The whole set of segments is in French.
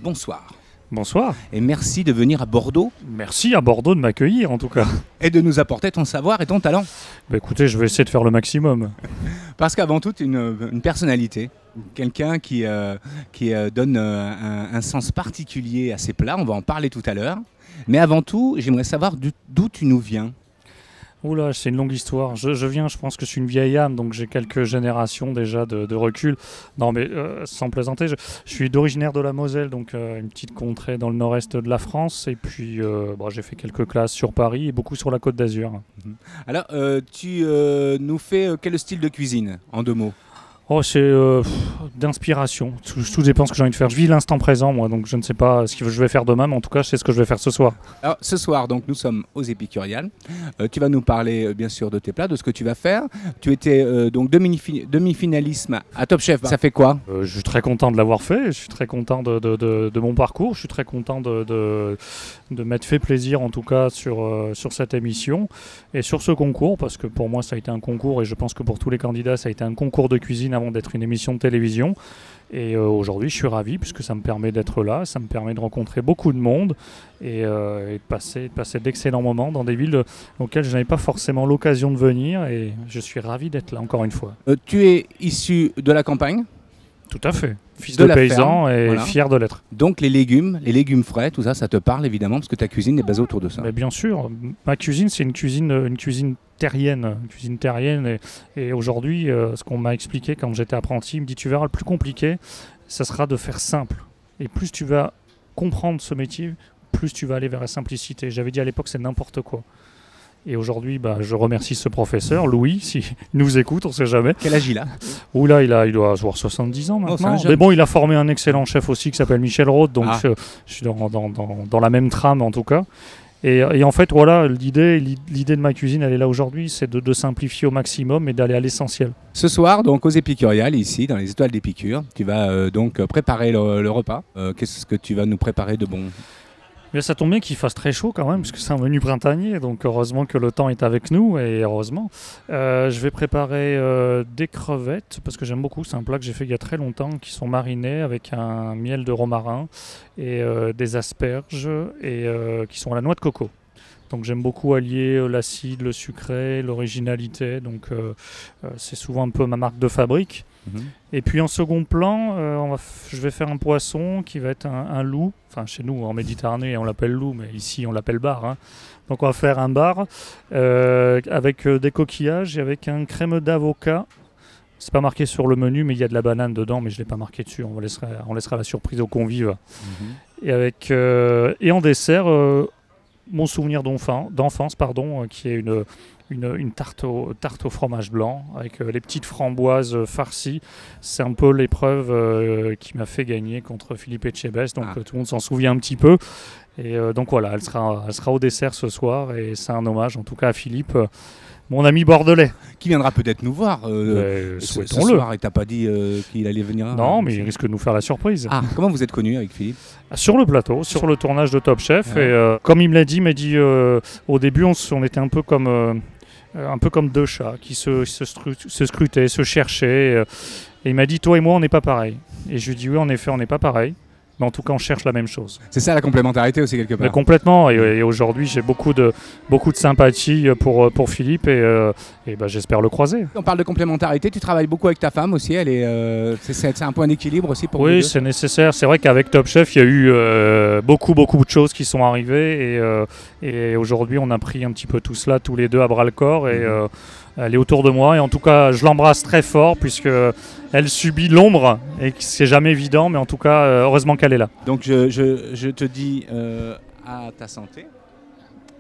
bonsoir. Bonsoir. Et merci de venir à Bordeaux Merci à Bordeaux de m'accueillir en tout cas. et de nous apporter ton savoir et ton talent. Bah, écoutez, je vais essayer de faire le maximum. Parce qu'avant tout, tu es une personnalité, quelqu'un qui donne un sens particulier à ses plats. On va en parler tout à l'heure. Mais avant tout, j'aimerais savoir d'où tu nous viens. Oula, c'est une longue histoire. Je pense que je suis une vieille âme, donc j'ai quelques générations déjà de recul. Non mais sans plaisanter, je suis d'originaire de la Moselle, donc une petite contrée dans le nord-est de la France. Et puis j'ai fait quelques classes sur Paris et beaucoup sur la Côte d'Azur. Alors, tu nous fais quel style de cuisine, en 2 mots? Oh, c'est d'inspiration. Tout dépend de ce que j'ai envie de faire. Je vis l'instant présent, moi, donc je ne sais pas ce que je vais faire demain, mais en tout cas, je sais ce que je vais faire ce soir. Alors, ce soir, donc, nous sommes aux Épicuriales. Tu vas nous parler, bien sûr, de tes plats, de ce que tu vas faire. Tu étais donc demi-finaliste à Top Chef. Ça fait quoi? Je suis très content de l'avoir fait. Je suis très content de mon parcours. Je suis très content de m'être fait plaisir, en tout cas, sur cette émission et sur ce concours, parce que pour moi, ça a été un concours, et je pense que pour tous les candidats, ça a été un concours de cuisine avant d'être une émission de télévision. Et aujourd'hui, je suis ravi puisque ça me permet d'être là, ça me permet de rencontrer beaucoup de monde et de passer d'excellents moments dans des villes auxquelles je n'avais pas forcément l'occasion de venir, et je suis ravi d'être là encore une fois. Tu es issu de la campagne? Tout à fait. Fils De de la paysan ferme, et voilà. fier de l'être. Donc les légumes frais, tout ça, ça te parle évidemment parce que ta cuisine est basée autour de ça. Mais bien sûr, ma cuisine, c'est une cuisine terrienne. Et aujourd'hui, ce qu'on m'a expliqué quand j'étais apprenti, il me dit: tu verras, le plus compliqué, ça sera de faire simple. Et plus tu vas comprendre ce métier, plus tu vas aller vers la simplicité. J'avais dit à l'époque, c'est n'importe quoi. Et aujourd'hui, je remercie ce professeur, Louis, s'il nous écoute, on ne sait jamais. Quel âge il a? Oula, il doit avoir 70 ans Oh, c'est un maintenant. jeune. Mais bon, il a formé un excellent chef aussi qui s'appelle Michel Roth, donc je suis dans la même trame en tout cas. Et en fait, voilà, l'idée de ma cuisine, elle est là aujourd'hui, c'est de simplifier au maximum et d'aller à l'essentiel. Ce soir, donc aux Épicuriales, ici, dans les étoiles d'Épicure, tu vas donc préparer le repas. Qu'est-ce que tu vas nous préparer de bon? Mais ça tombe bien qu'il fasse très chaud quand même, parce que c'est un menu printanier, donc heureusement que le temps est avec nous, et heureusement. Je vais préparer des crevettes, parce que j'aime beaucoup, c'est un plat que j'ai fait il y a très longtemps, qui sont marinés avec un miel de romarin et des asperges, et qui sont à la noix de coco. Donc j'aime beaucoup allier l'acide, le sucré, l'originalité, donc c'est souvent un peu ma marque de fabrique. Et puis en second plan, je vais faire un poisson qui va être un loup. Enfin, chez nous en Méditerranée on l'appelle loup, mais ici on l'appelle bar. Hein. Donc on va faire un bar avec des coquillages et avec un crème d'avocat. C'est pas marqué sur le menu, mais il y a de la banane dedans, mais je l'ai pas marqué dessus. On laissera la surprise aux convives. Et en dessert, mon souvenir d'enfance, qui est une tarte au fromage blanc avec les petites framboises farcies. C'est un peu l'épreuve qui m'a fait gagner contre Philippe Etchebest, donc tout le monde s'en souvient un petit peu. Et donc voilà, elle sera au dessert ce soir, et c'est un hommage en tout cas à Philippe, mon ami bordelais. Qui viendra peut-être nous voir ce soir. Il t'a pas dit qu'il allait venir? Non, mais il risque de nous faire la surprise. Comment vous êtes connu avec Philippe? Sur le plateau, sur le tournage de Top Chef. Et comme il m'a dit au début, on était un peu comme deux chats qui se scrutaient, se cherchaient. Et il m'a dit: toi et moi, on n'est pas pareil. Et je lui ai dit: oui, en effet, on n'est pas pareil. Mais en tout cas, on cherche la même chose. C'est ça la complémentarité aussi quelque part. Mais complètement. Et aujourd'hui, j'ai beaucoup de sympathie pour Philippe, et j'espère le croiser. On parle de complémentarité. Tu travailles beaucoup avec ta femme aussi. C'est un point d'équilibre aussi pour vous deux. Oui, c'est nécessaire. C'est vrai qu'avec Top Chef, il y a eu beaucoup de choses qui sont arrivées. Et aujourd'hui, on a pris un petit peu tout cela tous les deux à bras le corps. Et elle est autour de moi. Et en tout cas, je l'embrasse très fort puisque elle subit l'ombre et que c'est jamais évident. Mais en tout cas, heureusement qu'elle est là. Donc je te dis à ta santé,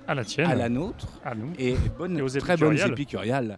à la tienne, à la nôtre, à nous, et et aux très bonnes Épicuriales. Épicuriales.